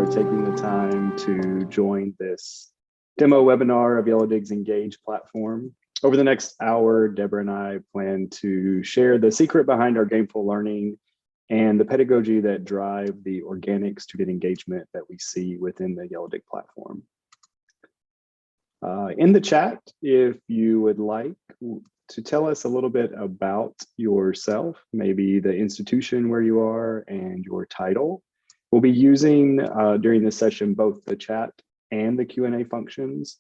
taking the time to join this demo webinar of Yellowdig's Engage platform. Over the next hour, Deborah and I plan to share the secret behind our gameful learning and the pedagogy that drive the organic student engagement that we see within the Yellowdig platform. In the chat, if you would like to tell us a little bit about yourself, maybe the institution where you are and your title. We'll be using during this session both the chat and the Q&A functions.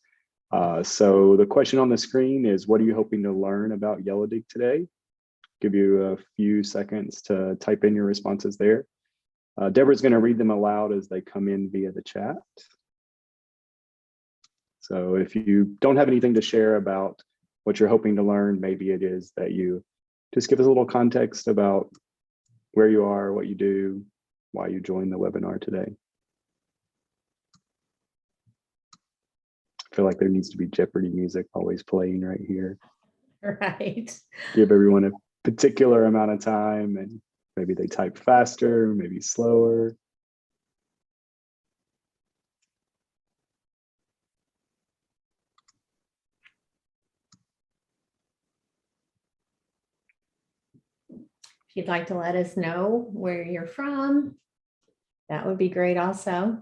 So the question on the screen is, what are you hoping to learn about Yellowdig today? Give you a few seconds to type in your responses there. Deborah's going to read them aloud as they come in via the chat. So if you don't have anything to share about what you're hoping to learn, maybe it is that you just give us a little context about where you are, what you do, why you joined the webinar today. I feel like there needs to be Jeopardy music always playing right here. Right. Give everyone a particular amount of time and maybe they type faster, maybe slower. If you'd like to let us know where you're from, that would be great also.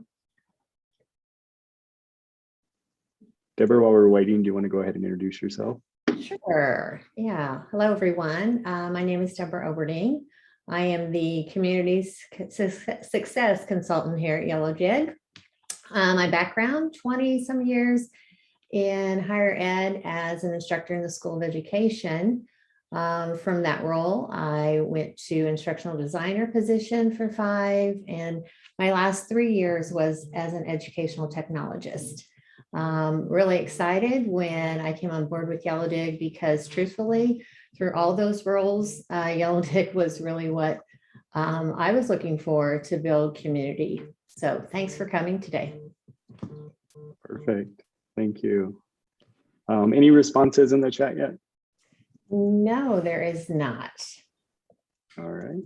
Deborah, while we're waiting, do you want to go ahead and introduce yourself? Sure. Yeah. Hello, everyone. My name is Deborah Oberding. I am the Community Success Consultant here at Yellowdig. My background, 20 some years in higher ed as an instructor in the School of Education. From that role, I went to instructional designer position for 5, and my last 3 years was as an educational technologist. Really excited when I came on board with Yellowdig because truthfully, through all those roles, Yellowdig was really what I was looking for to build community. So thanks for coming today. Perfect. Thank you. Any responses in the chat yet? No, there is not. All right.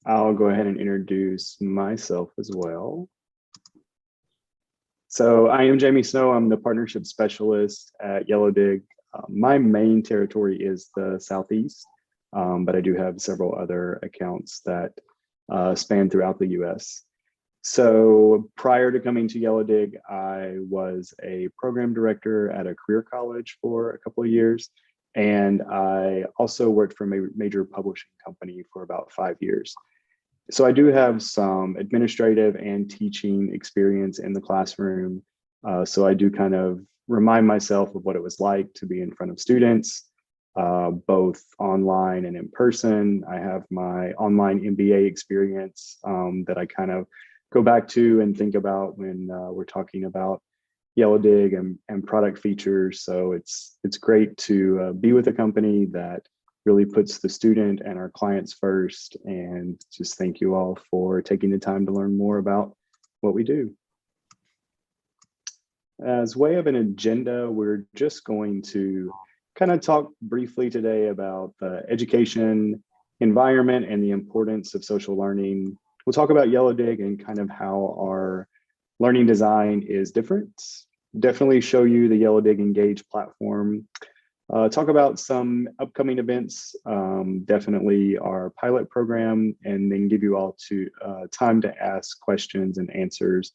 I'll go ahead and introduce myself as well. So I am Jamie Snow. I'm the partnership specialist at Yellowdig. My main territory is the Southeast, but I do have several other accounts that span throughout the US. So prior to coming to Yellowdig, I was a program director at a career college for a couple of years. And I also worked for a major publishing company for about 5 years. So I do have some administrative and teaching experience in the classroom. So I do kind of remind myself of what it was like to be in front of students, both online and in person. I have my online MBA experience that I kind of go back to and think about when we're talking about Yellowdig and product features. So it's great to be with a company that really puts the student and our clients first. And just thank you all for taking the time to learn more about what we do. As way of an agenda, we're just going to kind of talk briefly today about the education environment and the importance of social learning. We'll talk about Yellowdig and kind of how our learning design is different. Definitely show you the Yellowdig Engage platform. Talk about some upcoming events, definitely our pilot program, and then give you all time to ask questions and answers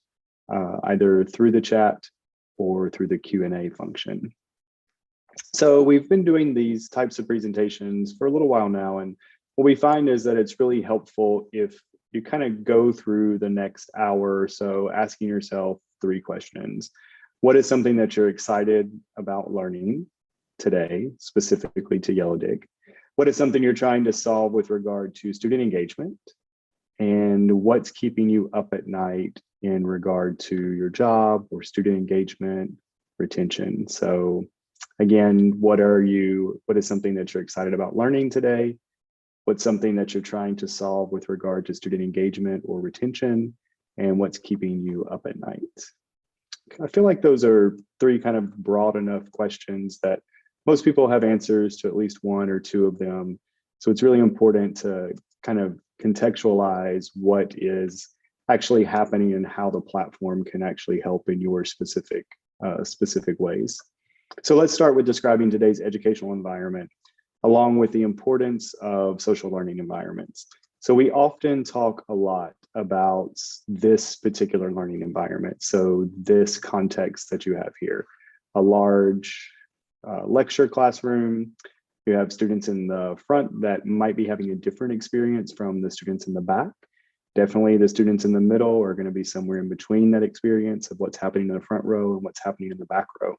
either through the chat or through the Q&A function. So we've been doing these types of presentations for a little while now, and what we find is that it's really helpful if you kind of go through the next hour or so asking yourself 3 questions. What is something that you're excited about learning today, specifically to Yellowdig? What is something you're trying to solve with regard to student engagement? And what's keeping you up at night in regard to your job or student engagement, retention? So again, what is something that you're excited about learning today? What's something that you're trying to solve with regard to student engagement or retention? And what's keeping you up at night? I feel like those are 3 kind of broad enough questions that most people have answers to at least 1 or 2 of them. So it's really important to kind of contextualize what is actually happening and how the platform can actually help in your specific ways. So let's start with describing today's educational environment, along with the importance of social learning environments. So we often talk a lot about this particular learning environment. So this context that you have here, a large lecture classroom. You have students in the front that might be having a different experience from the students in the back. Definitely the students in the middle are going to be somewhere in between that experience of what's happening in the front row and what's happening in the back row.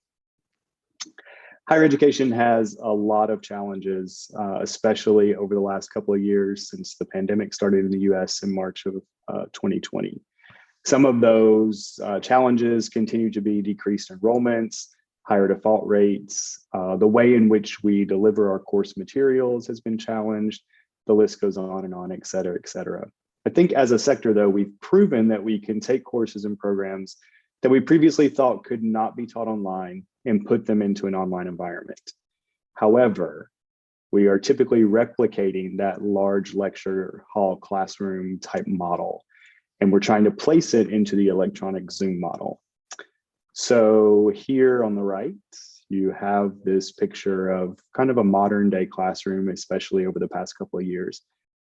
Higher education has a lot of challenges, especially over the last couple of years since the pandemic started in the US in March of 2020. Some of those challenges continue to be decreased enrollments, higher default rates. The way in which we deliver our course materials has been challenged. The list goes on and on, et cetera, et cetera. I think as a sector, though, we've proven that we can take courses and programs that we previously thought could not be taught online and put them into an online environment. However, we are typically replicating that large lecture hall classroom type model, and we're trying to place it into the electronic Zoom model. So here on the right, you have this picture of kind of a modern day classroom, especially over the past couple of years.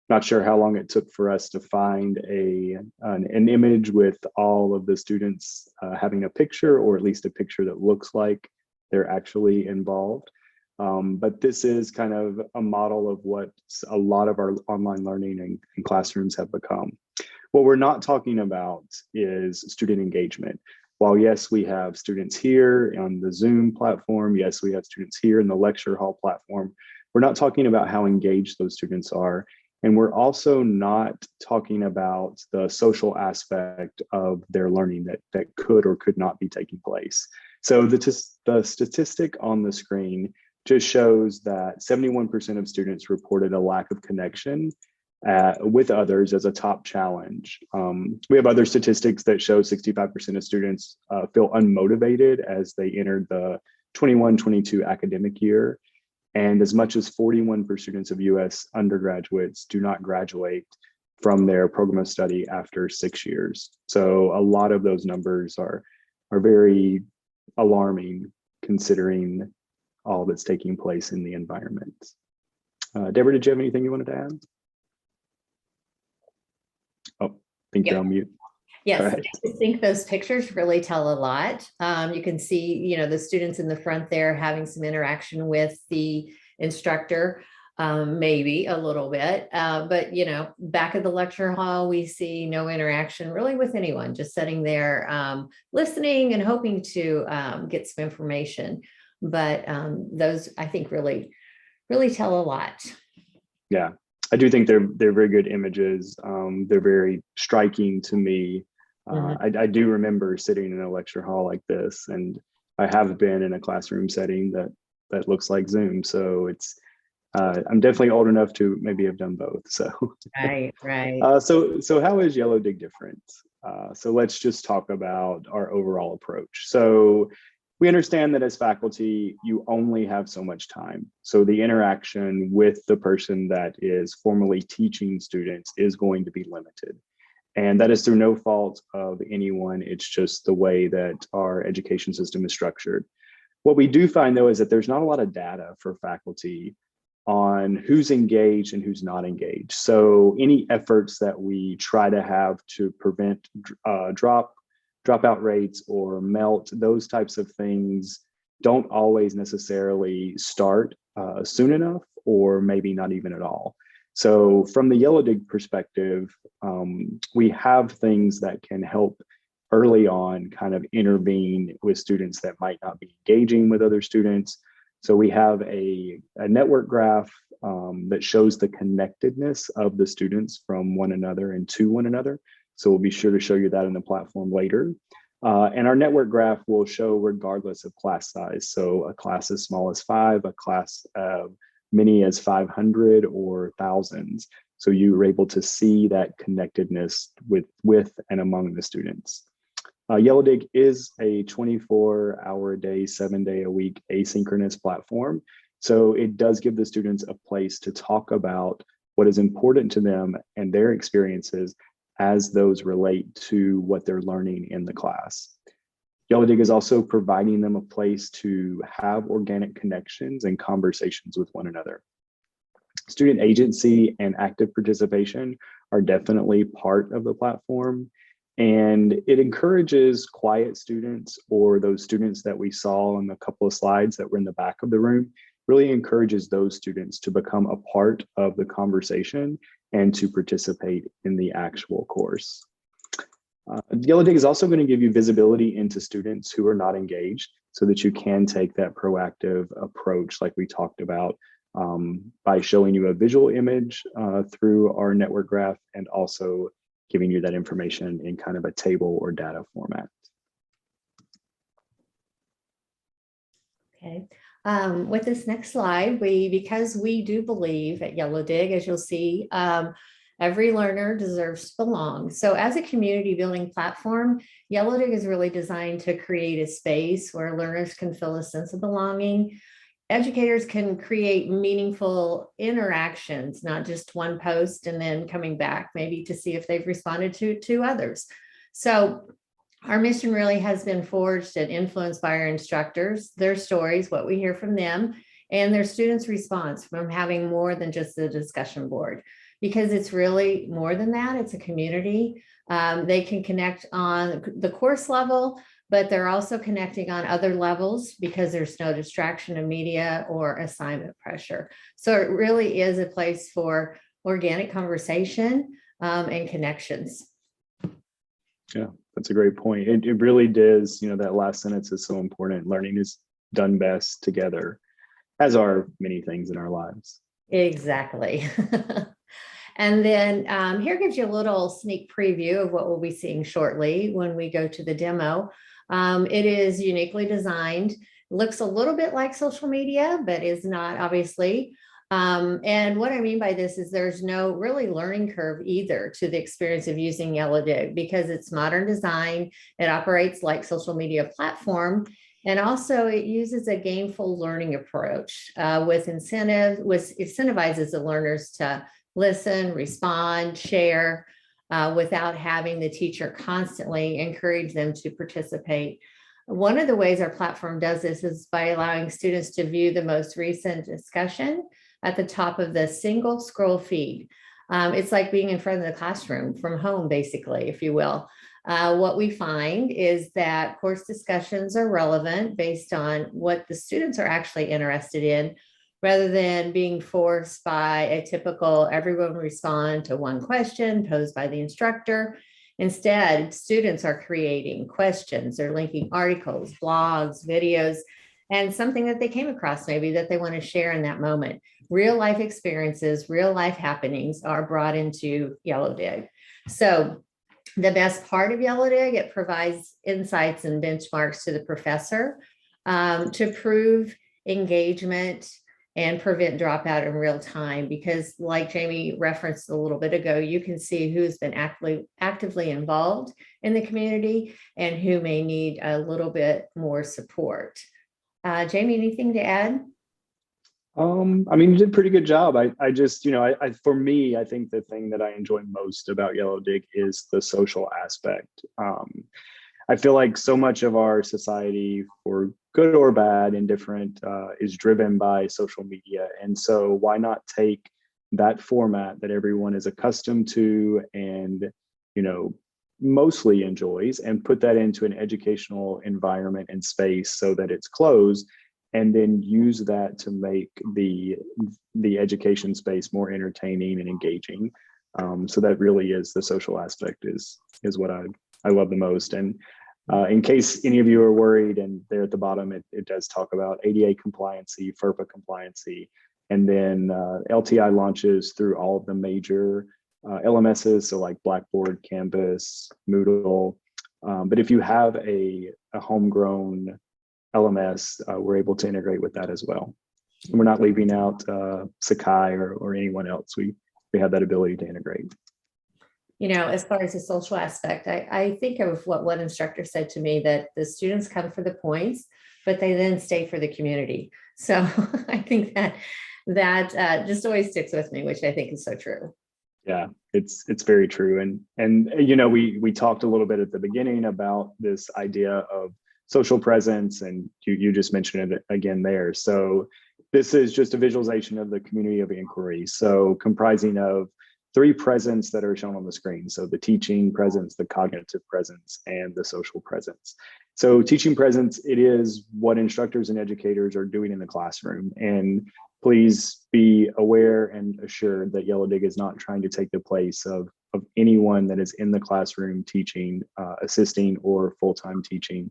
Not sure how long it took for us to find an image with all of the students having a picture, or at least a picture that looks like they're actually involved. But this is kind of a model of what a lot of our online learning and classrooms have become. What we're not talking about is student engagement. While yes, we have students here on the Zoom platform, yes, we have students here in the lecture hall platform, we're not talking about how engaged those students are. And we're also not talking about the social aspect of their learning that could or could not be taking place. So the statistic on the screen just shows that 71% of students reported a lack of connection with others as a top challenge. We have other statistics that show 65% of students feel unmotivated as they entered the 21-22 academic year. And as much as 41% of students of US undergraduates do not graduate from their program of study after 6 years. So a lot of those numbers are very alarming considering all that's taking place in the environment. Deborah, did you have anything you wanted to add? Oh, I think you're on mute. Yes, right. I think those pictures really tell a lot. You can see, the students in the front there having some interaction with the instructor, maybe a little bit, but back at the lecture hall, we see no interaction really with anyone, just sitting there listening and hoping to get some information. But those, I think, really tell a lot. Yeah, I do think they're very good images. They're very striking to me. I do remember sitting in a lecture hall like this, and I have been in a classroom setting that looks like Zoom. So it's I'm definitely old enough to maybe have done both. So right. So how is Yellowdig different? So let's just talk about our overall approach. So we understand that as faculty, you only have so much time. So the interaction with the person that is formally teaching students is going to be limited. And that is through no fault of anyone. It's just the way that our education system is structured. What we do find, though, is that there's not a lot of data for faculty on who's engaged and who's not engaged. So any efforts that we try to have to prevent dropout rates or melt, those types of things don't always necessarily start soon enough, or maybe not even at all. So from the Yellowdig perspective, we have things that can help early on kind of intervene with students that might not be engaging with other students. So we have a network graph that shows the connectedness of the students from one another and to one another. So we'll be sure to show you that in the platform later. And our network graph will show regardless of class size. So a class as small as 5, a class many as 500 or thousands. So you were able to see that connectedness with and among the students. Yellowdig is a 24-hour-a-day, 7-day-a-week asynchronous platform. So it does give the students a place to talk about what is important to them and their experiences as those relate to what they're learning in the class. Yellowdig is also providing them a place to have organic connections and conversations with one another. Student agency and active participation are definitely part of the platform, and it encourages quiet students, or those students that we saw in a couple of slides that were in the back of the room, really encourages those students to become a part of the conversation and to participate in the actual course. Yellowdig is also going to give you visibility into students who are not engaged so that you can take that proactive approach like we talked about, by showing you a visual image through our network graph, and also giving you that information in kind of a table or data format. Okay. With this next slide, because we do believe at Yellowdig, as you'll see, every learner deserves to belong. So as a community building platform, Yellowdig is really designed to create a space where learners can feel a sense of belonging. Educators can create meaningful interactions, not just one post and then coming back maybe to see if they've responded to others. So our mission really has been forged and influenced by our instructors, their stories, what we hear from them, and their students' response from having more than just the discussion board, because it's really more than that. It's a community. They can connect on the course level, but they're also connecting on other levels because there's no distraction of media or assignment pressure. So it really is a place for organic conversation and connections. Yeah, that's a great point. It really does, that last sentence is so important. Learning is done best together, as are many things in our lives. Exactly. And then here gives you a little sneak preview of what we'll be seeing shortly when we go to the demo. It is uniquely designed, looks a little bit like social media, but is not, obviously. And what I mean by this is there's no really learning curve either to the experience of using Yellowdig, because it's modern design. It operates like social media platform. And also it uses a gameful learning approach with incentivizes the learners to listen, respond, share, without having the teacher constantly encourage them to participate. One of the ways our platform does this is by allowing students to view the most recent discussion at the top of the single scroll feed. It's like being in front of the classroom from home, basically, if you will. What we find is that course discussions are relevant based on what the students are actually interested in, rather than being forced by a typical everyone respond to one question posed by the instructor. Instead, students are creating questions, they're linking articles, blogs, videos, and something that they came across maybe that they want to share in that moment. Real life experiences, real life happenings are brought into Yellowdig. So the best part of Yellowdig, it provides insights and benchmarks to the professor to prove engagement and prevent dropout in real time, because like Jamie referenced a little bit ago, you can see who's been actively involved in the community and who may need a little bit more support. Jamie, anything to add? You did a pretty good job. I just, for me, I think the thing that I enjoy most about Yellowdig is the social aspect. I feel like so much of our society, for good or bad, indifferent, is driven by social media. And so why not take that format that everyone is accustomed to and, mostly enjoys, and put that into an educational environment and space so that it's closed, and then use that to make the education space more entertaining and engaging. So that really is the social aspect is what I love the most. And in case any of you are worried, and there at the bottom, it does talk about ADA compliancy, FERPA compliancy, and then LTI launches through all of the major LMSs, so like Blackboard, Canvas, Moodle. But if you have a homegrown LMS, we're able to integrate with that as well. And we're not leaving out Sakai or anyone else. We have that ability to integrate. As far as the social aspect, I think of what one instructor said to me, that the students come for the points, but they then stay for the community. So I think that just always sticks with me, which I think is so true. Yeah, it's very true. And you know, we talked a little bit at the beginning about this idea of social presence, and you just mentioned it again there. So this is just a visualization of the community of inquiry. So comprising of three presence that are shown on the screen. So the teaching presence, the cognitive presence, and the social presence. So teaching presence, it is what instructors and educators are doing in the classroom. And please be aware and assured that Yellowdig is not trying to take the place of anyone that is in the classroom teaching, assisting, or full-time teaching.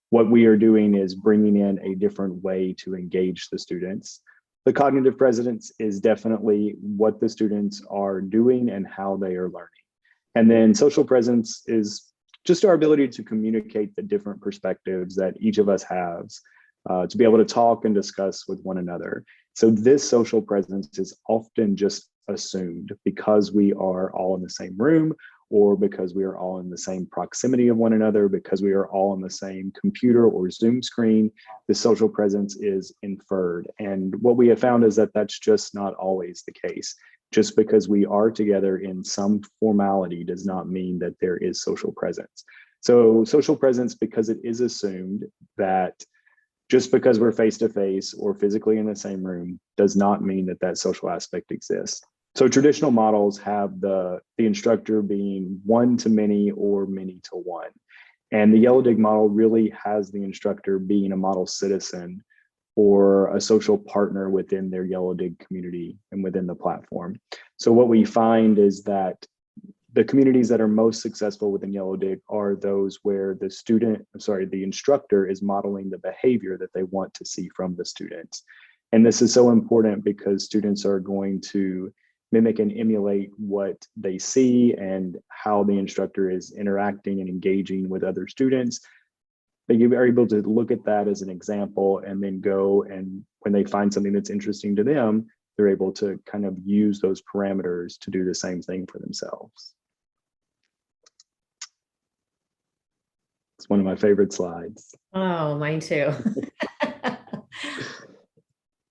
What we are doing is bringing in a different way to engage the students. The cognitive presence is definitely what the students are doing and how they are learning. And then social presence is just our ability to communicate the different perspectives that each of us has, to be able to talk and discuss with one another. So this social presence is often just assumed because we are all in the same room, or because we are all in the same proximity of one another, because we are all on the same computer or Zoom screen. The social presence is inferred. And what we have found is that that's just not always the case. Just because we are together in some formality does not mean that there is social presence. So social presence, because it is assumed that just because we're face to face or physically in the same room does not mean that that social aspect exists. So traditional models have the instructor being one to many or many to one. And the Yellowdig model really has the instructor being a model citizen or a social partner within their Yellowdig community and within the platform. So what we find is that the communities that are most successful within Yellowdig are those where the instructor is modeling the behavior that they want to see from the students. And this is so important because students are going to mimic and emulate what they see and how the instructor is interacting and engaging with other students. They are able to look at that as an example and then go, and when they find something that's interesting to them, they're able to kind of use those parameters to do the same thing for themselves. It's one of my favorite slides. Oh, mine too.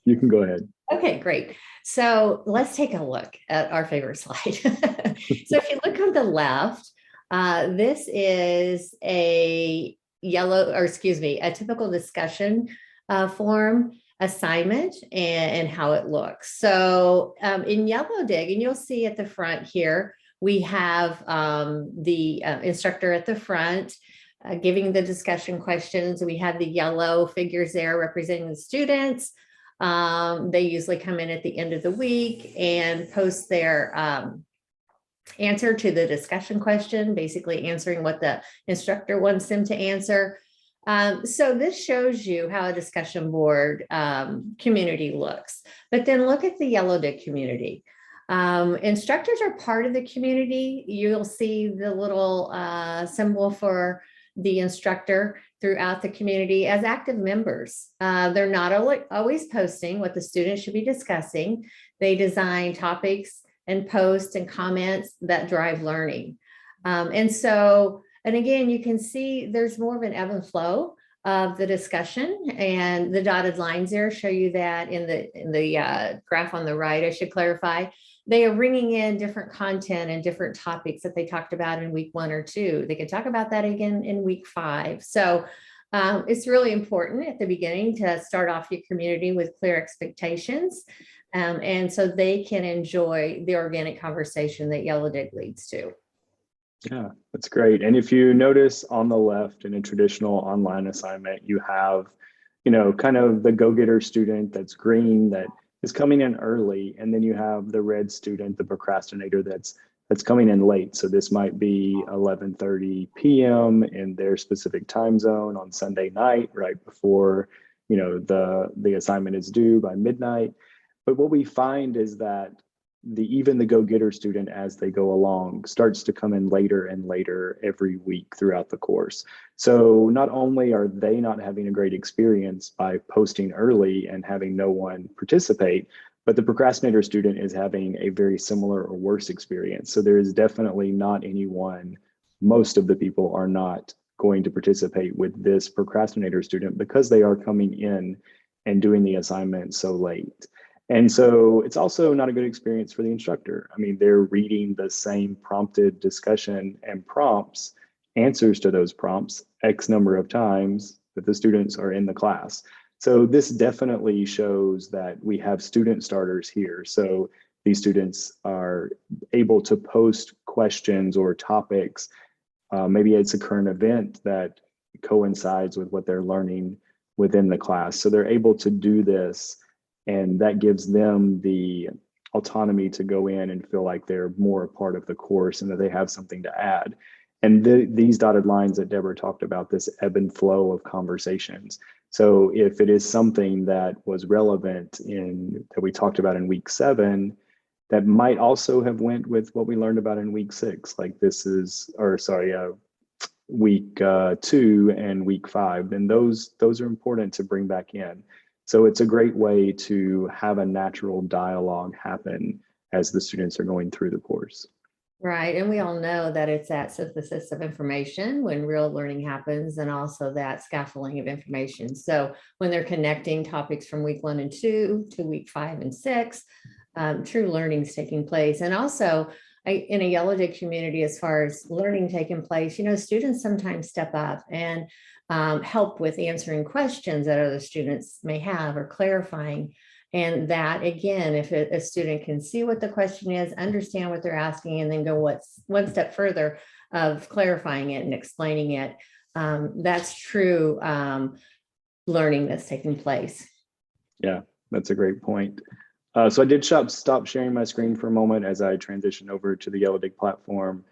You can go ahead. Okay, great. So let's take a look at our favorite slide. So if you look on the left, this is a a typical discussion form assignment and how it looks. So in Yellowdig, and you'll see at the front here, we have the instructor at the front giving the discussion questions. We have the yellow figures there representing the students. They usually come in at the end of the week and post their answer to the discussion question, basically answering what the instructor wants them to answer. So this shows you how a discussion board community looks. But then look at the Yellowdig community. Instructors are part of the community. You'll see the little symbol for the instructor throughout the community as active members. They're not always posting what the students should be discussing. They design topics and posts and comments that drive learning. And again, you can see there's more of an ebb and flow of the discussion, and the dotted lines there show you that in the graph on the right. I should clarify, they are bringing in different content and different topics that they talked about in week 1 or 2. They can talk about that again in week 5. So it's really important at the beginning to start off your community with clear expectations, and so they can enjoy the organic conversation that Yellowdig leads to. Yeah, that's great. And if you notice on the left in a traditional online assignment, you have, kind of the go-getter student that's green that is coming in early, and then you have the red student, the procrastinator that's coming in late. So this might be 11:30 p.m. in their specific time zone on Sunday night, right before the assignment is due by midnight. But what we find is that even the go-getter student, as they go along, starts to come in later and later every week throughout the course. So not only are they not having a great experience by posting early and having no one participate, but the procrastinator student is having a very similar or worse experience. So there is definitely not anyone, most of the people are not going to participate with this procrastinator student because they are coming in and doing the assignment so late. And so it's also not a good experience for the instructor. I mean, they're reading the same prompted discussion and prompts, answers to those prompts, X number of times that the students are in the class. So this definitely shows that we have student starters here. So these students are able to post questions or topics. Maybe it's a current event that coincides with what they're learning within the class. So they're able to do this, and that gives them the autonomy to go in and feel like they're more a part of the course and that they have something to add. And these dotted lines that Deborah talked about, this ebb and flow of conversations. So if it is something that was relevant that we talked about in week 7, that might also have went with what we learned about in week 6, like week 2 and week 5, then those are important to bring back in. So it's a great way to have a natural dialogue happen as the students are going through the course. Right. And we all know that it's that synthesis of information when real learning happens, and also that scaffolding of information. So when they're connecting topics from week 1 and 2 to week 5 and 6, true learning is taking place. And also in a Yellowdig community, as far as learning taking place, students sometimes step up and help with answering questions that other students may have or clarifying. And that, again, if a student can see what the question is, understand what they're asking, and then go one step further of clarifying it and explaining it, that's true learning that's taking place. Yeah, that's a great point. So I did stop sharing my screen for a moment as I transition over to the Yellowdig platform.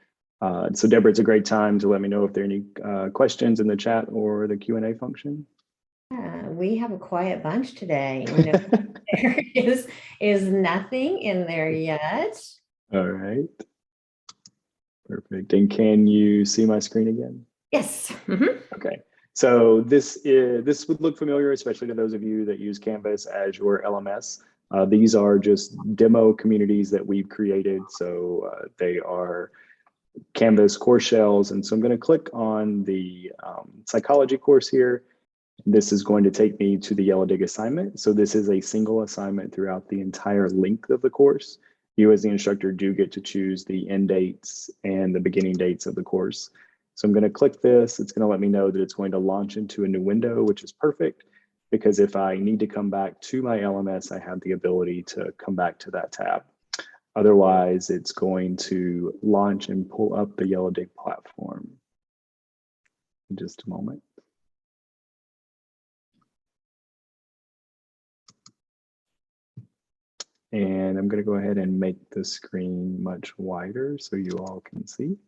So Deborah, it's a great time to let me know if there are any questions in the chat or the Q&A function. We have a quiet bunch today. There is nothing in there yet. All right. Perfect. And can you see my screen again? Yes. Mm-hmm. Okay. So this would look familiar, especially to those of you that use Canvas as your LMS. These are just demo communities that we've created. So they are Canvas course shells. And so I'm going to click on the psychology course here. This is going to take me to the Yellowdig assignment. So this is a single assignment throughout the entire length of the course. You as the instructor do get to choose the end dates and the beginning dates of the course. So I'm going to click this. It's going to let me know that it's going to launch into a new window, which is perfect, because if I need to come back to my LMS, I have the ability to come back to that tab. Otherwise, it's going to launch and pull up the Yellowdig platform. In just a moment. And I'm going to go ahead and make the screen much wider so you all can see.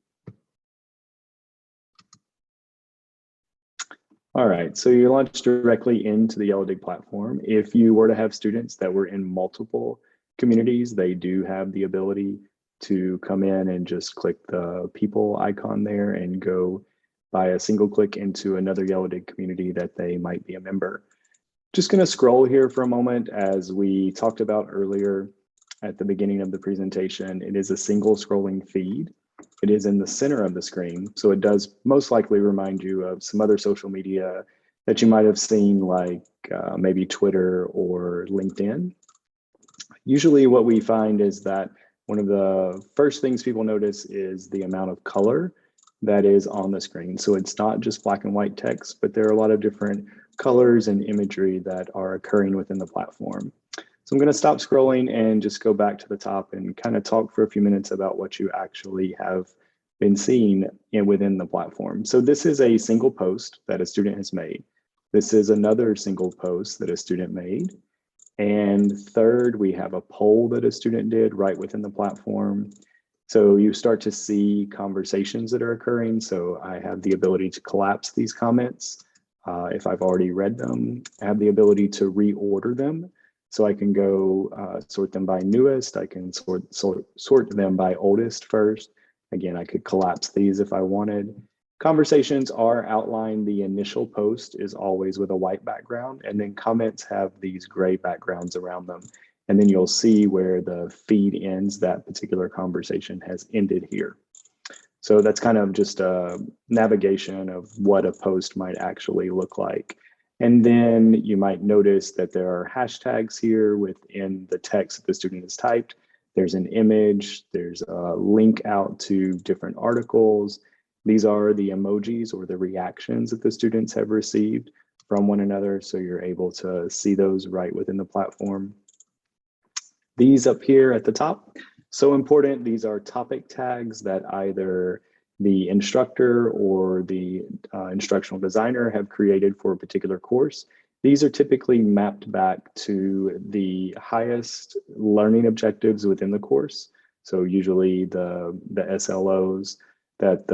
All right, so you launch directly into the Yellowdig platform. If you were to have students that were in multiple communities, they do have the ability to come in and just click the people icon there and go by a single click into another Yellowdig community that they might be a member. Just going to scroll here for a moment. As we talked about earlier at the beginning of the presentation, it is a single scrolling feed. It is in the center of the screen, so it does most likely remind you of some other social media that you might have seen, like maybe Twitter or LinkedIn. Usually what we find is that one of the first things people notice is the amount of color that is on the screen. So it's not just black and white text, but there are a lot of different colors and imagery that are occurring within the platform. So I'm going to stop scrolling and just go back to the top and kind of talk for a few minutes about what you actually have been seeing within the platform. So this is a single post that a student has made. This is another single post that a student made. And third, we have a poll that a student did right within the platform. So you start to see conversations that are occurring. So I have the ability to collapse these comments. If I've already read them, I have the ability to reorder them. So I can go sort them by newest. I can sort them by oldest first. Again, I could collapse these if I wanted. Conversations are outlined. The initial post is always with a white background, and then comments have these gray backgrounds around them. And then you'll see where the feed ends, that particular conversation has ended here. So that's kind of just a navigation of what a post might actually look like. And then you might notice that there are hashtags here within the text that the student has typed. There's an image, there's a link out to different articles. These are the emojis or the reactions that the students have received from one another, so you're able to see those right within the platform. These up here at the top, so important, these are topic tags that either the instructor or the instructional designer have created for a particular course. These are typically mapped back to the highest learning objectives within the course. So usually the SLOs that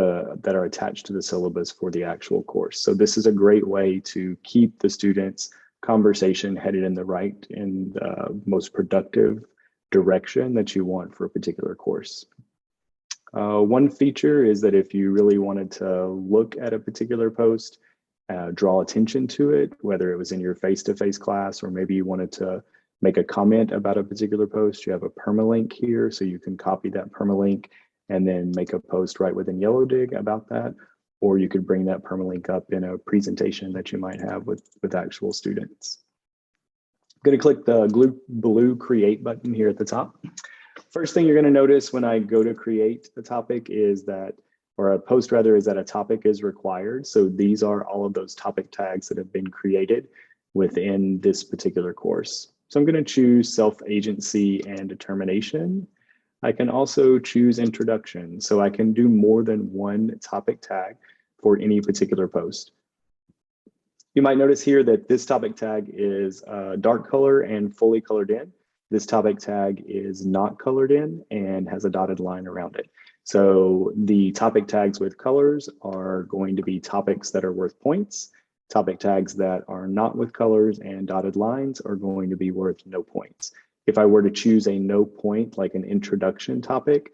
are attached to the syllabus for the actual course. So this is a great way to keep the students' conversation headed in the right and most productive direction that you want for a particular course. One feature is that if you really wanted to look at a particular post, draw attention to it, whether it was in your face-to-face class or maybe you wanted to make a comment about a particular post, you have a permalink here, so you can copy that permalink and then make a post right within Yellowdig about that, or you could bring that permalink up in a presentation that you might have with actual students. I'm going to click the blue create button here at the top. First thing you're going to notice when I go to create a topic is that, or a post rather, is that a topic is required. So these are all of those topic tags that have been created within this particular course. So I'm going to choose self-agency and determination. I can also choose introduction. So I can do more than one topic tag for any particular post. You might notice here that this topic tag is dark color and fully colored in. This topic tag is not colored in and has a dotted line around it. So the topic tags with colors are going to be topics that are worth points. Topic tags that are not with colors and dotted lines are going to be worth no points. If I were to choose a no point, like an introduction topic,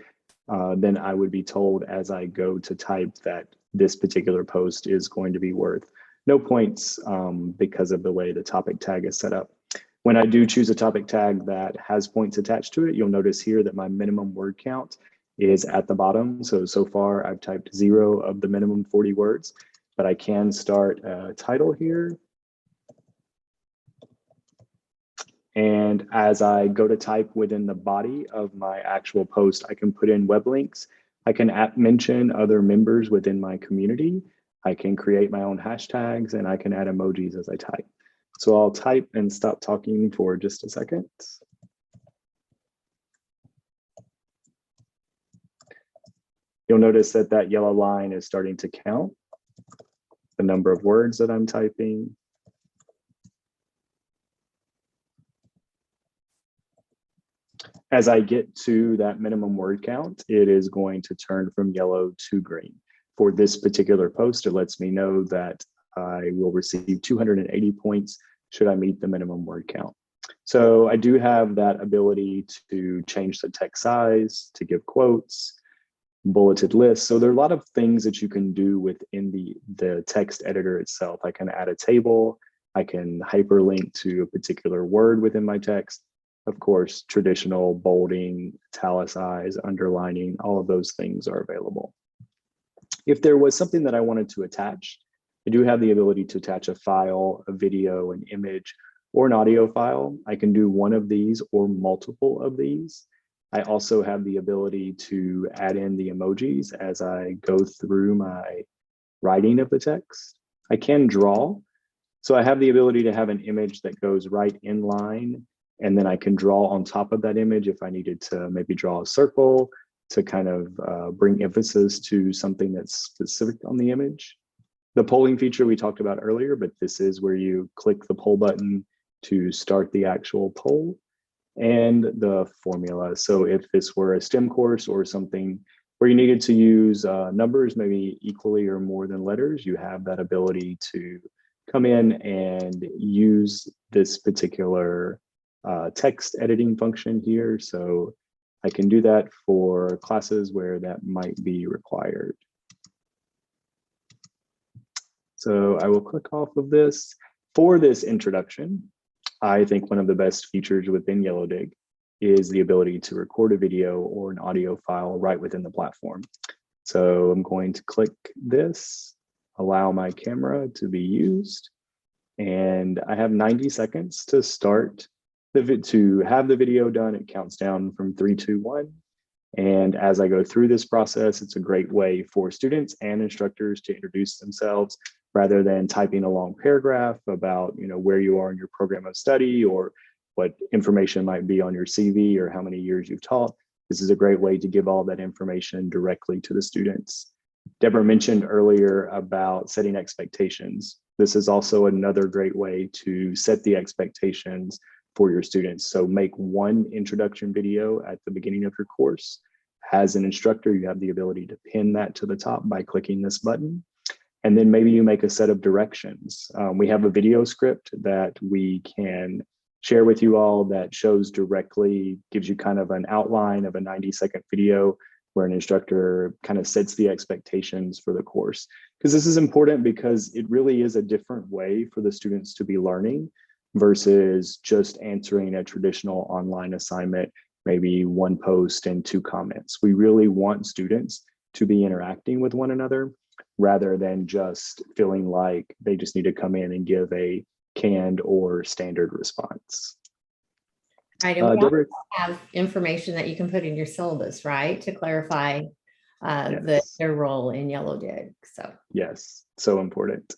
then I would be told as I go to type that this particular post is going to be worth no points because of the way the topic tag is set up. When I do choose a topic tag that has points attached to it, you'll notice here that my minimum word count is at the bottom. So far I've typed 0 of the minimum 40 words, but I can start a title here. And as I go to type within the body of my actual post, I can put in web links. I can mention other members within my community. I can create my own hashtags and I can add emojis as I type. So I'll type and stop talking for just a second. You'll notice that that yellow line is starting to count the number of words that I'm typing. As I get to that minimum word count, it is going to turn from yellow to green. For this particular post, it lets me know that I will receive 280 points should I meet the minimum word count. So I do have that ability to change the text size, to give quotes, bulleted lists. So there are a lot of things that you can do within the text editor itself. I can add a table, I can hyperlink to a particular word within my text. Of course, traditional bolding, italicize, underlining, all of those things are available. If there was something that I wanted to attach, I do have the ability to attach a file, a video, an image, or an audio file. I can do one of these or multiple of these. I also have the ability to add in the emojis as I go through my writing of the text. I can draw. So I have the ability to have an image that goes right in line, and then I can draw on top of that image if I needed to maybe draw a circle to kind of bring emphasis to something that's specific on the image. The polling feature we talked about earlier, but this is where you click the poll button to start the actual poll, and the formula. So if this were a STEM course or something where you needed to use numbers, maybe equally or more than letters, you have that ability to come in and use this particular text editing function here. So I can do that for classes where that might be required. So I will click off of this. For this introduction, I think one of the best features within Yellowdig is the ability to record a video or an audio file right within the platform. So I'm going to click this, allow my camera to be used. And I have 90 seconds to start to have the video done. It counts down from 3, 2, 1. And as I go through this process, it's a great way for students and instructors to introduce themselves rather than typing a long paragraph about, where you are in your program of study or what information might be on your CV or how many years you've taught. This is a great way to give all that information directly to the students. Deborah mentioned earlier about setting expectations. This is also another great way to set the expectations for your students. So make one introduction video at the beginning of your course. As an instructor, you have the ability to pin that to the top by clicking this button. And then maybe you make a set of directions. We have a video script that we can share with you all that shows directly, gives you kind of an outline of a 90-second video where an instructor kind of sets the expectations for the course. Because this is important because it really is a different way for the students to be learning versus just answering a traditional online assignment, maybe one post and 2 comments. We really want students to be interacting with one another rather than just feeling like they just need to come in and give a canned or standard response. Right, and we also have information that you can put in your syllabus, right, to clarify Yes. their role in Yellowdig. So yes, so important.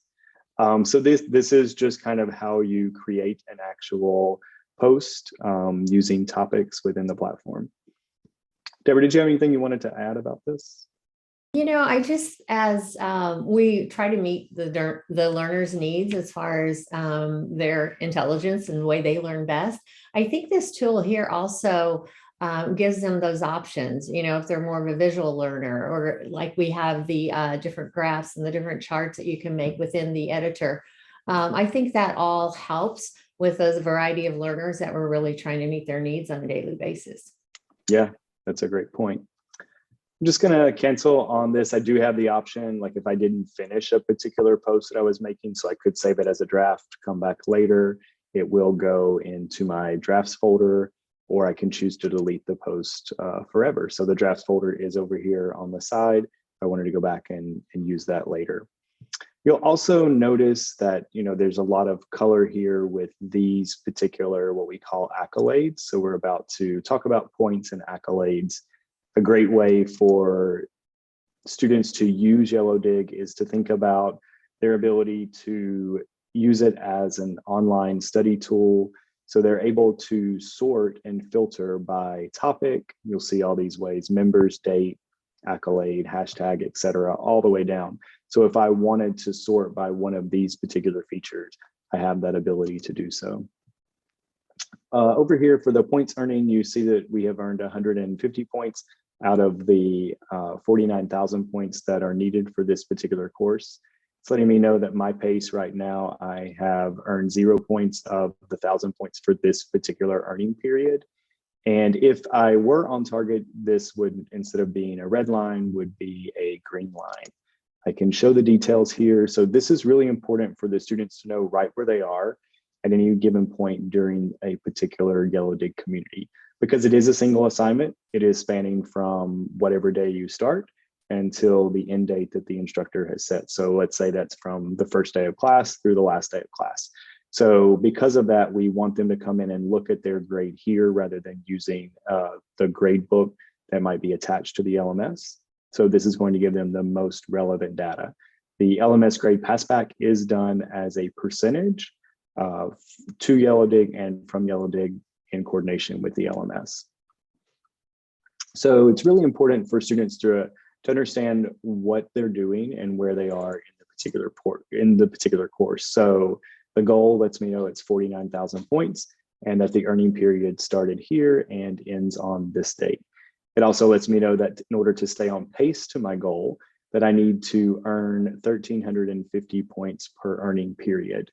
So this is just kind of how you create an actual post using topics within the platform. Deborah, did you have anything you wanted to add about this? I just, as we try to meet the learner's needs as far as their intelligence and the way they learn best, I think this tool here also gives them those options, if they're more of a visual learner, or like we have the different graphs and the different charts that you can make within the editor. I think that all helps with those variety of learners that we're really trying to meet their needs on a daily basis. Yeah, that's a great point. I'm just going to cancel on this. I do have the option, like if I didn't finish a particular post that I was making, so I could save it as a draft, come back later. It will go into my drafts folder, or I can choose to delete the post forever. So the drafts folder is over here on the side. I wanted to go back and use that later. You'll also notice that, there's a lot of color here with these particular, what we call accolades. So we're about to talk about points and accolades. A great way for students to use Yellowdig is to think about their ability to use it as an online study tool. So they're able to sort and filter by topic. You'll see all these ways: members, date, accolade, hashtag, etc., all the way down. So if I wanted to sort by one of these particular features, I have that ability to do so. Over here for the points earning, you see that we have earned 150 points out of the 49,000 points that are needed for this particular course. It's letting me know that my pace right now, I have earned 0 points of the 1,000 points for this particular earning period. And if I were on target, this would, instead of being a red line, would be a green line. I can show the details here. So this is really important for the students to know right where they are at any given point during a particular Yellowdig community. Because it is a single assignment, it is spanning from whatever day you start until the end date that the instructor has set. So let's say that's from the first day of class through the last day of class. So because of that, we want them to come in and look at their grade here rather than using the grade book that might be attached to the LMS. So this is going to give them the most relevant data. The LMS grade passback is done as a percentage to Yellowdig and from Yellowdig in coordination with the LMS. So it's really important for students to understand what they're doing and where they are in the particular course. So the goal lets me know it's 49,000 points and that the earning period started here and ends on this date. It also lets me know that in order to stay on pace to my goal, that I need to earn 1,350 points per earning period.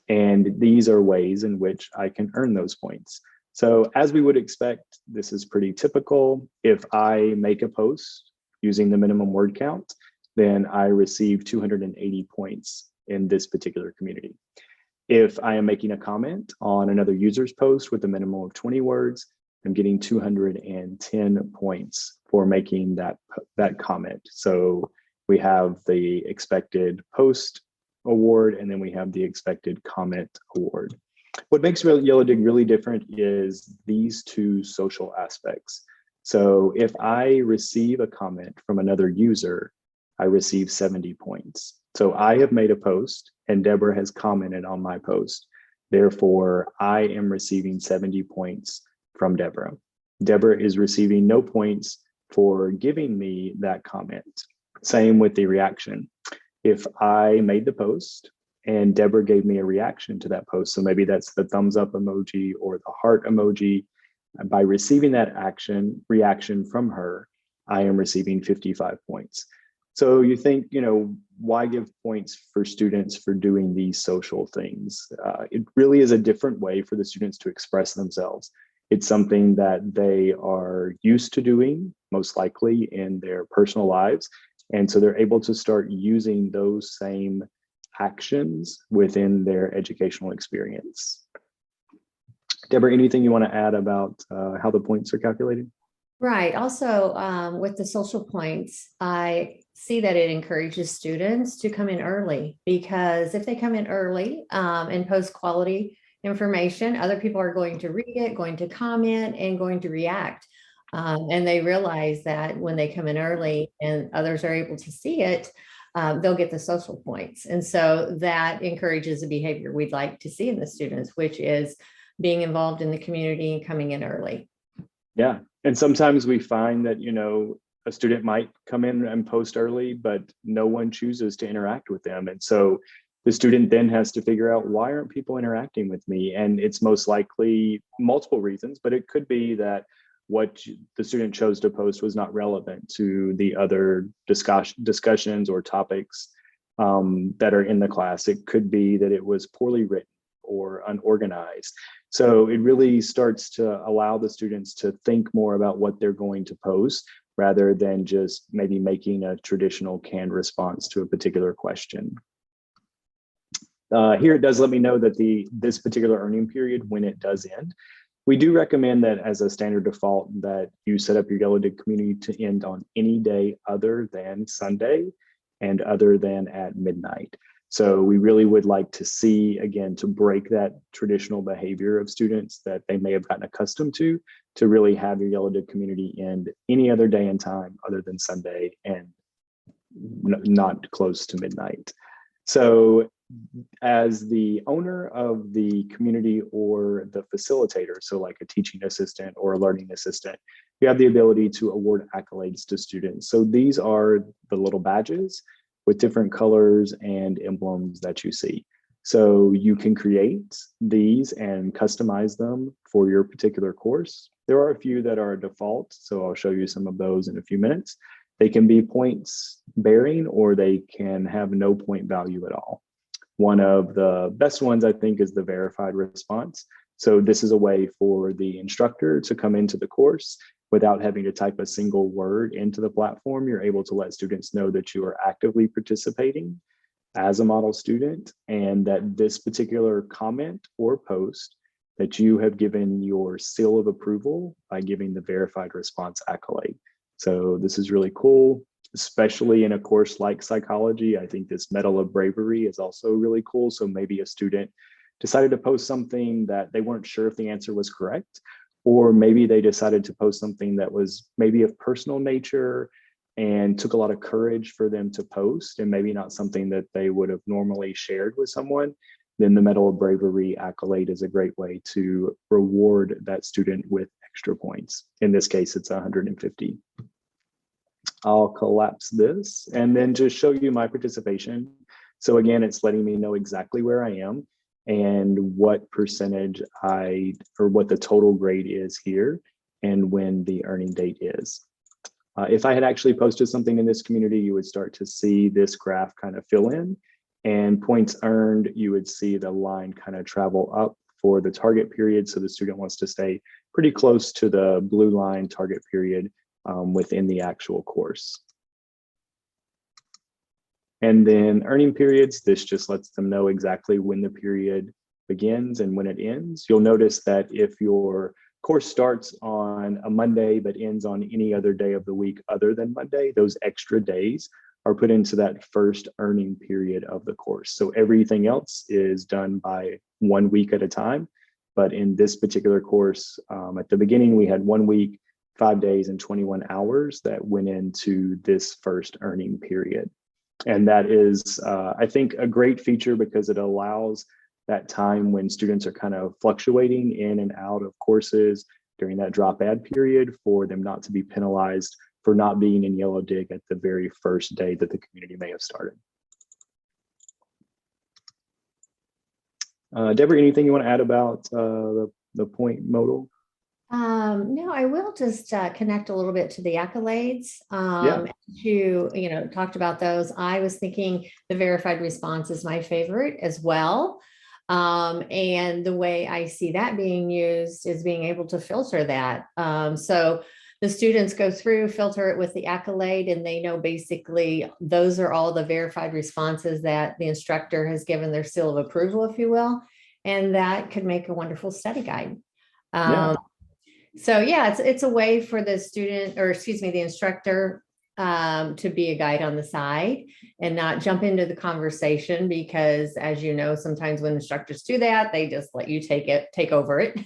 And these are ways in which I can earn those points. So as we would expect, this is pretty typical. If I make a post using the minimum word count, then I receive 280 points in this particular community. If I am making a comment on another user's post with a minimum of 20 words, I'm getting 210 points for making that comment. So we have the expected post award, and then we have the expected comment award. What makes Yellowdig really different is these two social aspects. So if I receive a comment from another user, I receive 70 points. So I have made a post and Deborah has commented on my post. Therefore, I am receiving 70 points from Deborah. Deborah is receiving no points for giving me that comment. Same with the reaction. If I made the post and Deborah gave me a reaction to that post, so maybe that's the thumbs up emoji or the heart emoji, by receiving that reaction from her, I am receiving 55 points. So you think, why give points for students for doing these social things? It really is a different way for the students to express themselves. It's something that they are used to doing, most likely in their personal lives. And so they're able to start using those same actions within their educational experience. Deborah, anything you want to add about how the points are calculated? Right. Also, with the social points, I see that it encourages students to come in early, because if they come in early and post quality information, other people are going to read it, going to comment, and going to react. And they realize that when they come in early and others are able to see it, they'll get the social points. And so that encourages a behavior we'd like to see in the students, which is being involved in the community and coming in early. Yeah. And sometimes we find that, a student might come in and post early, but no one chooses to interact with them. And so the student then has to figure out, why aren't people interacting with me? And it's most likely multiple reasons, but it could be that what the student chose to post was not relevant to the other discussions or topics that are in the class. It could be that it was poorly written or unorganized. So it really starts to allow the students to think more about what they're going to post, rather than just maybe making a traditional canned response to a particular question. Here it does let me know that this particular earning period, when it does end, we do recommend that as a standard default that you set up your Yellowdig community to end on any day other than Sunday and other than at midnight. So we really would like to see, again, to break that traditional behavior of students that they may have gotten accustomed to really have your Yellowdig community end any other day and time other than Sunday and not close to midnight. So as the owner of the community or the facilitator, so like a teaching assistant or a learning assistant, you have the ability to award accolades to students. So these are the little badges with different colors and emblems that you see. So you can create these and customize them for your particular course. There are a few that are a default, so I'll show you some of those in a few minutes. They can be points bearing, or they can have no point value at all. One of the best ones, I think, is the verified response. So this is a way for the instructor to come into the course without having to type a single word into the platform. You're able to let students know that you are actively participating as a model student, and that this particular comment or post, that you have given your seal of approval by giving the verified response accolade. So this is really cool, especially in a course like psychology. I think this Medal of Bravery is also really cool. So maybe a student decided to post something that they weren't sure if the answer was correct, or maybe they decided to post something that was maybe of personal nature and took a lot of courage for them to post, and maybe not something that they would have normally shared with someone. Then the Medal of Bravery accolade is a great way to reward that student with extra points. In this case, it's 150. I'll collapse this and then just show you my participation. So again, it's letting me know exactly where I am and what percentage or what the total grade is here and when the earning date is. If I had actually posted something in this community, you would start to see this graph kind of fill in, and points earned, you would see the line kind of travel up for the target period. So the student wants to stay pretty close to the blue line target period within the actual course. And then earning periods, this just lets them know exactly when the period begins and when it ends. You'll notice that if your course starts on a Monday but ends on any other day of the week other than Monday, those extra days are put into that first earning period of the course. So everything else is done by 1 week at a time. But in this particular course, at the beginning, we had 1 week, 5 days, and 21 hours that went into this first earning period. And that is, I think, a great feature because it allows that time when students are kind of fluctuating in and out of courses during that drop add period for them not to be penalized for not being in Yellowdig at the very first day that the community may have started. Deborah, anything you want to add about the point modal? No, I will just connect a little bit to the accolades. Talked about those. I was thinking the verified response is my favorite as well. And the way I see that being used is being able to filter that. So the students go through, filter it with the accolade, and they know basically those are all the verified responses that the instructor has given their seal of approval, if you will. And that could make a wonderful study guide. So yeah, it's a way for the student, or excuse me, the instructor to be a guide on the side and not jump into the conversation, because as you know, sometimes when instructors do that, they just let you take over it.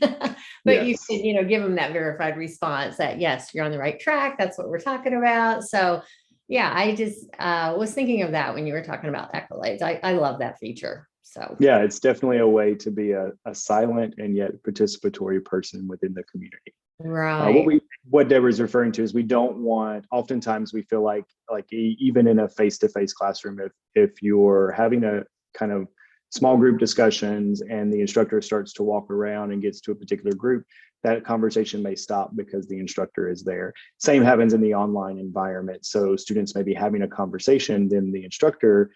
But yes, you can, give them that verified response that yes, you're on the right track. That's what we're talking about. So yeah, I just was thinking of that when you were talking about accolades. I love that feature. So yeah, it's definitely a way to be a silent and yet participatory person within the community. Right. What Deborah's referring to is we don't want, oftentimes we feel like even in a face-to-face classroom, if you're having a kind of small group discussions and the instructor starts to walk around and gets to a particular group, that conversation may stop because the instructor is there. Same happens in the online environment. So students may be having a conversation, then the instructor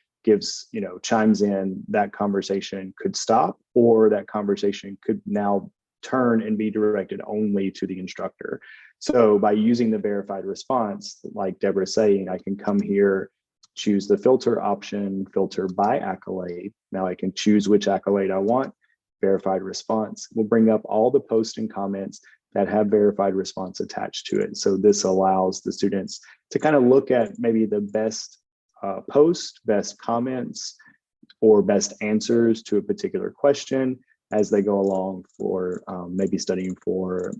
chimes in, that conversation could stop, or that conversation could now turn and be directed only to the instructor. So by using the verified response, like Deborah's saying, I can come here, choose the filter option, filter by accolade. Now I can choose which accolade I want. Verified response will bring up all the posts and comments that have verified response attached to it. So this allows the students to kind of look at maybe the best post, best comments, or best answers to a particular question as they go along for maybe studying for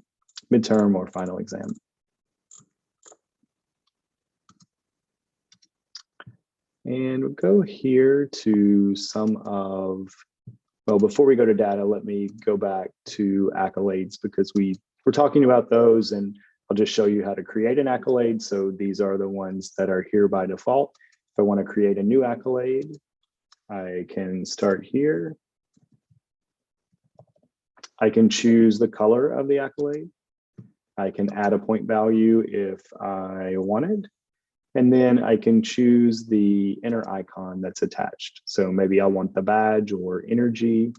midterm or final exam. And we'll go here to before we go to data, let me go back to accolades, because we're talking about those, and I'll just show you how to create an accolade. So these are the ones that are here by default. If I want to create a new accolade, I can start here. I can choose the color of the accolade. I can add a point value if I wanted. And then I can choose the inner icon that's attached. So maybe I want the badge or energy,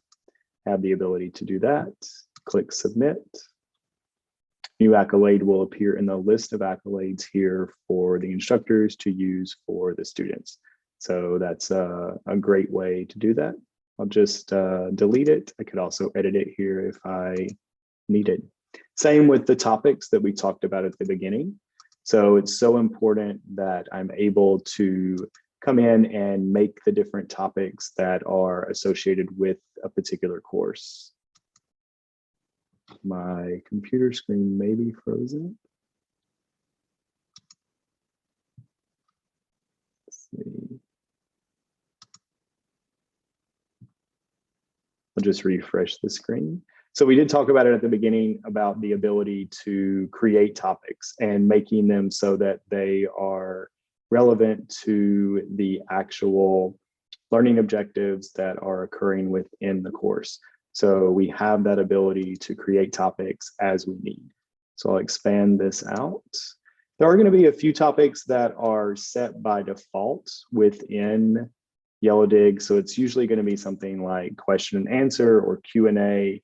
have the ability to do that. Click submit. New accolade will appear in the list of accolades here for the instructors to use for the students. So that's a great way to do that. I'll just delete it. I could also edit it here if I needed. Same with the topics that we talked about at the beginning. So it's so important that I'm able to come in and make the different topics that are associated with a particular course. My computer screen may be frozen. Let's see. I'll just refresh the screen. So we did talk about it at the beginning about the ability to create topics and making them so that they are relevant to the actual learning objectives that are occurring within the course. So we have that ability to create topics as we need. So I'll expand this out. There are going to be a few topics that are set by default within Yellowdig. So it's usually going to be something like question and answer or Q&A,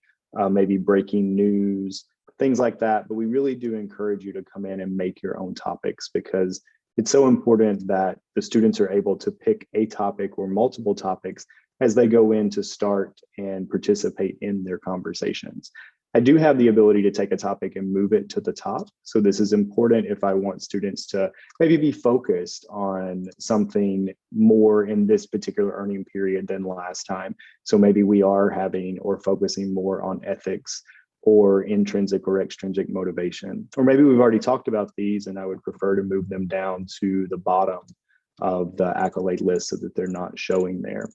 maybe breaking news, things like that. But we really do encourage you to come in and make your own topics, because it's so important that the students are able to pick a topic or multiple topics as they go in to start and participate in their conversations. I do have the ability to take a topic and move it to the top. So this is important if I want students to maybe be focused on something more in this particular earning period than last time. So maybe we are having or focusing more on ethics or intrinsic or extrinsic motivation. Or maybe we've already talked about these and I would prefer to move them down to the bottom of the accolade list so that they're not showing there.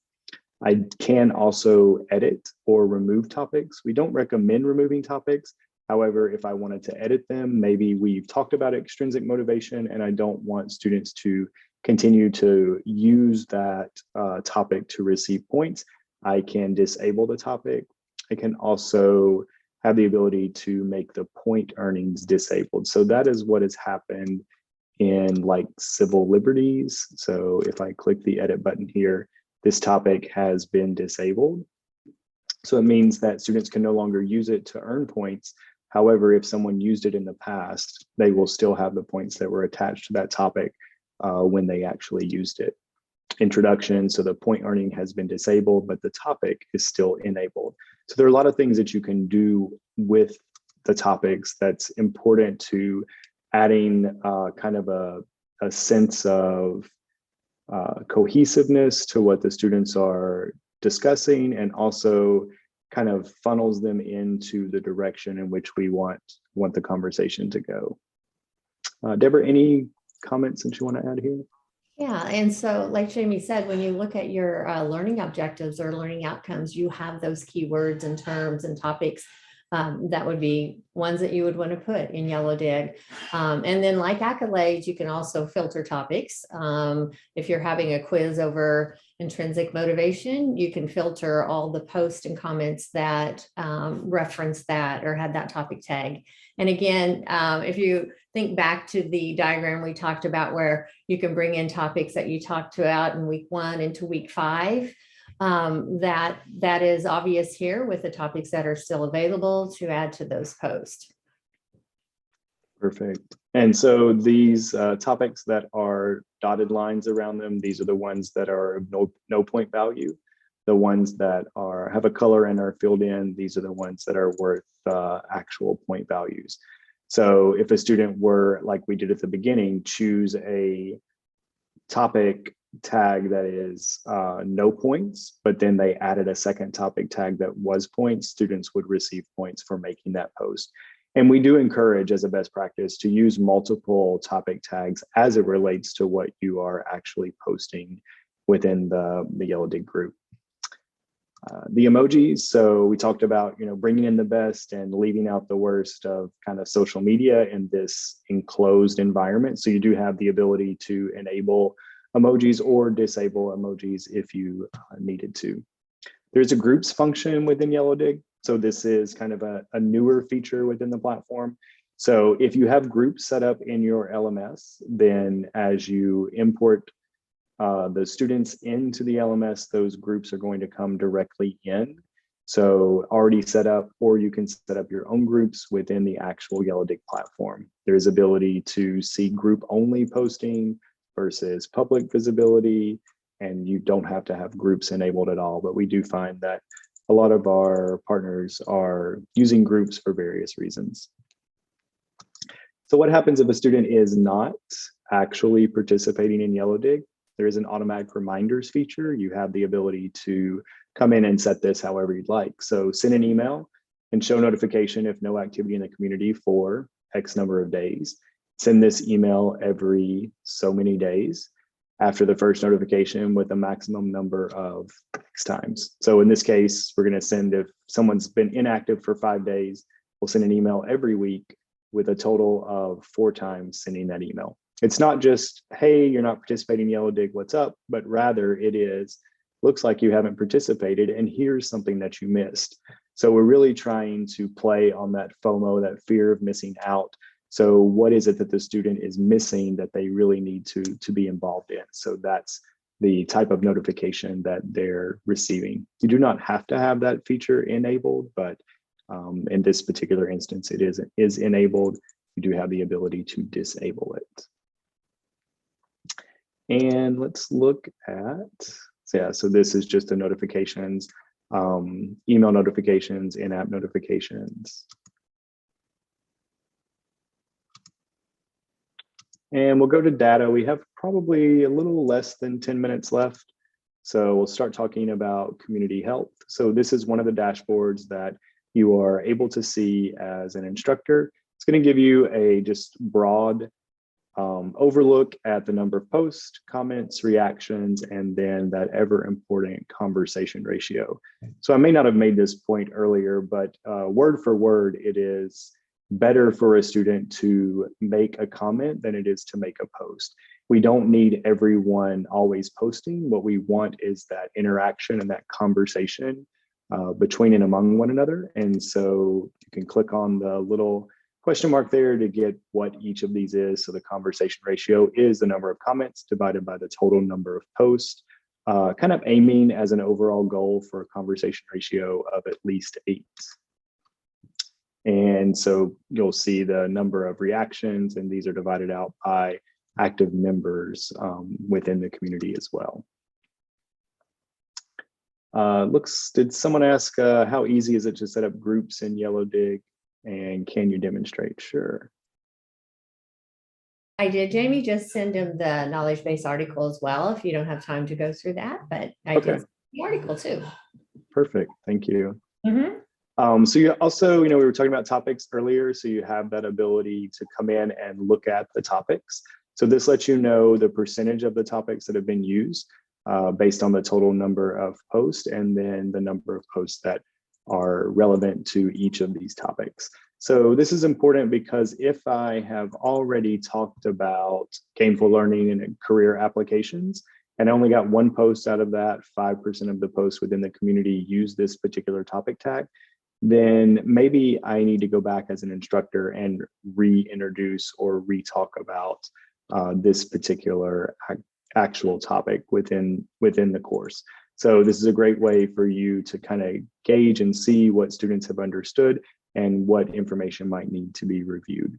I can also edit or remove topics. We don't recommend removing topics. However, if I wanted to edit them, maybe we've talked about extrinsic motivation and I don't want students to continue to use that topic to receive points. I can disable the topic. I can also have the ability to make the point earnings disabled. So that is what has happened in like civil liberties. So if I click the edit button here, this topic has been disabled. So it means that students can no longer use it to earn points. However, if someone used it in the past, they will still have the points that were attached to that topic when they actually used it. Introduction, so the point earning has been disabled, but the topic is still enabled. So there are a lot of things that you can do with the topics that's important to adding kind of a sense of cohesiveness to what the students are discussing, and also kind of funnels them into the direction in which we want the conversation to go. Deborah, any comments that you want to add here? Yeah, and so like Jamie said, when you look at your learning objectives or learning outcomes, you have those keywords and terms and topics that would be ones that you would want to put in Yellowdig. And then like accolades, you can also filter topics. If you're having a quiz over intrinsic motivation, you can filter all the posts and comments that reference that or had that topic tag. And again, if you think back to the diagram we talked about where you can bring in topics that you talked about in week 1 into week 5, that is obvious here with the topics that are still available to add to those posts. Perfect. And so these topics that are dotted lines around them, these are the ones that are of no point value. The ones that have a color and are filled in, these are the ones that are worth actual point values. So if a student were, like we did at the beginning, choose a topic tag that is no points, but then they added a second topic tag that was points, students would receive points for making that post. And we do encourage, as a best practice, to use multiple topic tags as it relates to what you are actually posting within the Yellowdig group. The emojis, so we talked about, bringing in the best and leaving out the worst of kind of social media in this enclosed environment. So you do have the ability to enable emojis or disable emojis if you needed to. There's a groups function within Yellowdig. So this is kind of a newer feature within the platform. So if you have groups set up in your LMS, then as you import the students into the LMS, those groups are going to come directly in. So already set up, or you can set up your own groups within the actual Yellowdig platform. There's ability to see group only posting versus public visibility, and you don't have to have groups enabled at all. But we do find that a lot of our partners are using groups for various reasons. So what happens if a student is not actually participating in Yellowdig? There is an automatic reminders feature. You have the ability to come in and set this however you'd like. So send an email and show notification if no activity in the community for X number of days. Send this email every so many days after the first notification with a maximum number of X times. So in this case, we're going to send, if someone's been inactive for 5 days, we'll send an email every week with a total of 4 times sending that email. It's not just, hey, you're not participating in Yellowdig, what's up? But rather it is, looks like you haven't participated and here's something that you missed. So we're really trying to play on that FOMO, that fear of missing out. So what is it that the student is missing that they really need to be involved in? So that's the type of notification that they're receiving. You do not have to have that feature enabled, but in this particular instance, it is enabled. You do have the ability to disable it. And let's look at, so this is just the notifications. email notifications, in-app notifications. And we'll go to data. We have probably a little less than 10 minutes left. So we'll start talking about community health. So this is one of the dashboards that you are able to see as an instructor. It's going to give you a just broad overlook at the number of posts, comments, reactions, and then that ever important conversation ratio. So I may not have made this point earlier, but word for word, it is better for a student to make a comment than it is to make a post. We don't need everyone always posting. What we want is that interaction and that conversation between and among one another. And so you can click on the little question mark there to get what each of these is. So the conversation ratio is the number of comments divided by the total number of posts, kind of aiming as an overall goal for a conversation ratio of at least 8. And so you'll see the number of reactions, and these are divided out by active members within the community as well. Did someone ask how easy is it to set up groups in Yellowdig, and can you demonstrate? Sure. I did. Jamie just send him the knowledge base article as well, if you don't have time to go through that, but I did send the article too. Perfect. Thank you. Mm-hmm. So you also, we were talking about topics earlier, so you have that ability to come in and look at the topics. So this lets you know the percentage of the topics that have been used based on the total number of posts, and then the number of posts that are relevant to each of these topics. So this is important because if I have already talked about gainful learning and career applications, and I only got one post out of that, 5% of the posts within the community use this particular topic tag, then maybe I need to go back as an instructor and reintroduce or re-talk about this particular actual topic within the course. So this is a great way for you to kind of gauge and see what students have understood and what information might need to be reviewed.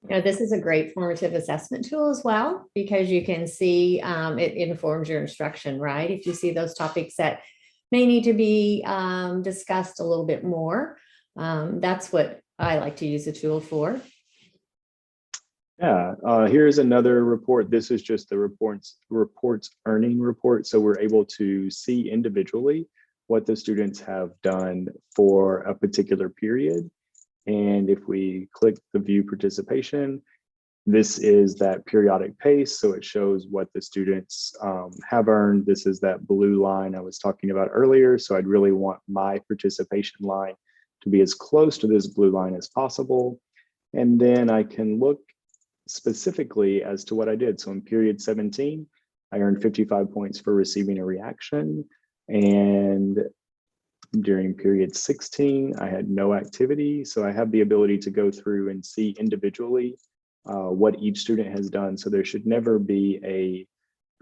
This is a great formative assessment tool as well, because you can see it informs your instruction, right? If you see those topics that may need to be discussed a little bit more, that's what I like to use the tool for. Yeah, here's another report. This is just the reports earning report. So we're able to see individually what the students have done for a particular period. And if we click the view participation, this is that periodic pace. So it shows what the students have earned. This is that blue line I was talking about earlier. So I'd really want my participation line to be as close to this blue line as possible. And then I can look specifically as to what I did. So in period 17, I earned 55 points for receiving a reaction. And during period 16, I had no activity. So I have the ability to go through and see individually what each student has done. So there should never be a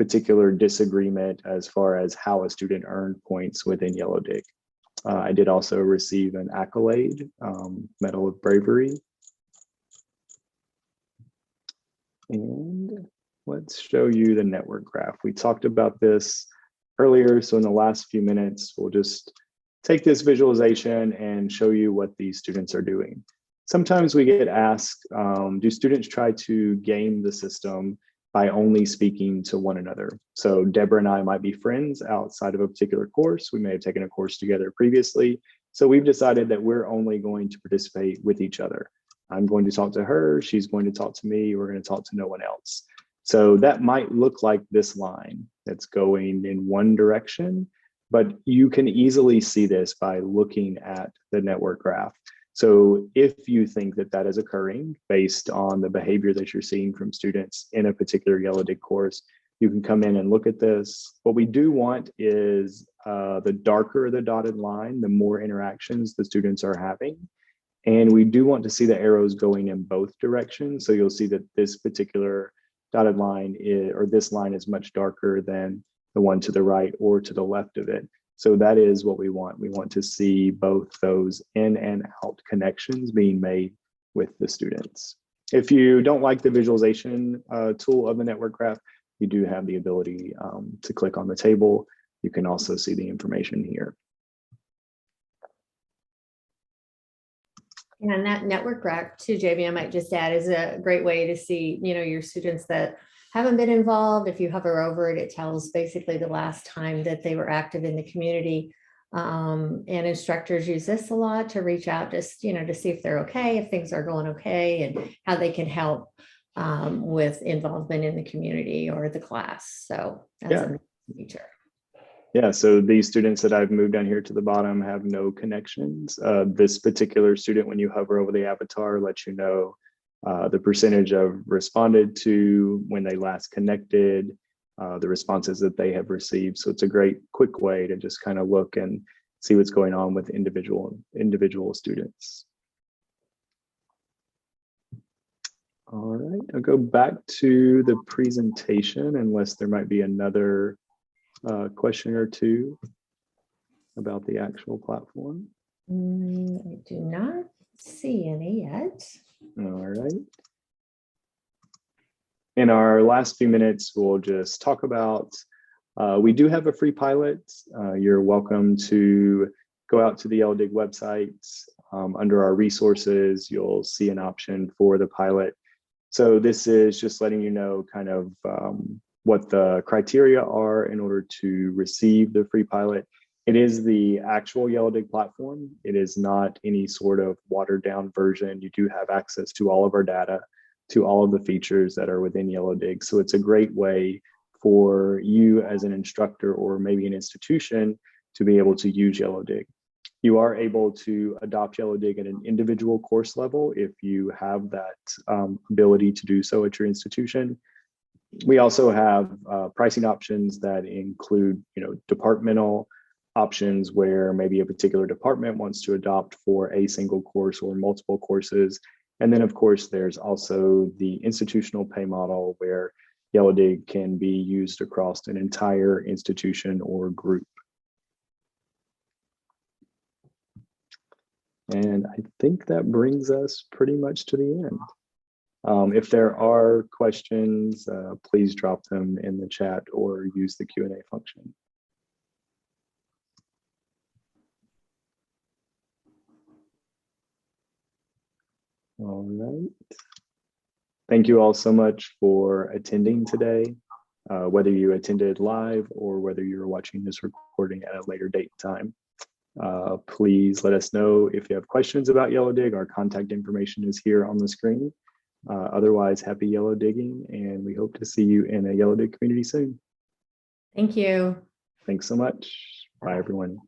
particular disagreement as far as how a student earned points within Yellowdig. I did also receive an accolade, Medal of Bravery. And let's show you the network graph. We talked about this earlier, so in the last few minutes, we'll just take this visualization and show you what these students are doing. Sometimes we get asked, do students try to game the system by only speaking to one another? So Deborah and I might be friends outside of a particular course. We may have taken a course together previously. So we've decided that we're only going to participate with each other. I'm going to talk to her, she's going to talk to me, we're going to talk to no one else. So that might look like this line that's going in one direction, but you can easily see this by looking at the network graph. So if you think that that is occurring based on the behavior that you're seeing from students in a particular Yellowdig course, you can come in and look at this. What we do want is the darker the dotted line, the more interactions the students are having. And we do want to see the arrows going in both directions. So you'll see that this particular dotted line this line is much darker than the one to the right or to the left of it. So that is what we want. We want to see both those in and out connections being made with the students. If you don't like the visualization tool of the network graph, you do have the ability to click on the table you can also see the information here. And that network graph too, JV, I might just add, is a great way to see, your students that haven't been involved. If you hover over it, it tells basically the last time that they were active in the community. And instructors use this a lot to reach out, just, to see if they're okay, if things are going okay, and how they can help with involvement in the community or the class. So that's a feature. Yeah, so these students that I've moved down here to the bottom have no connections. This particular student, when you hover over the avatar, lets you know the percentage of responded to, when they last connected, the responses that they have received. So it's a great quick way to just kind of look and see what's going on with individual students. All right, I'll go back to the presentation unless there might be another question or two about the actual platform. I do not see any yet. All right. In our last few minutes, we'll just talk about, we do have a free pilot. You're welcome to go out to the Yellowdig website. Under our resources, you'll see an option for the pilot. So this is just letting you know kind of what the criteria are in order to receive the free pilot. It is the actual Yellowdig platform. It is not any sort of watered down version. You do have access to all of our data, to all of the features that are within Yellowdig. So it's a great way for you as an instructor or maybe an institution to be able to use Yellowdig. You are able to adopt Yellowdig at an individual course level if you have that ability to do so at your institution. We also have pricing options that include, departmental options where maybe a particular department wants to adopt for a single course or multiple courses. And then, of course, there's also the institutional pay model where Yellowdig can be used across an entire institution or group. And I think that brings us pretty much to the end. If there are questions, please drop them in the chat or use the Q&A function. All right. Thank you all so much for attending today, whether you attended live or whether you're watching this recording at a later date and time. Please let us know if you have questions about Yellowdig. Our contact information is here on the screen. Otherwise, happy yellow digging, and we hope to see you in a Yellowdig community soon. Thank you. Thanks so much. Bye, everyone.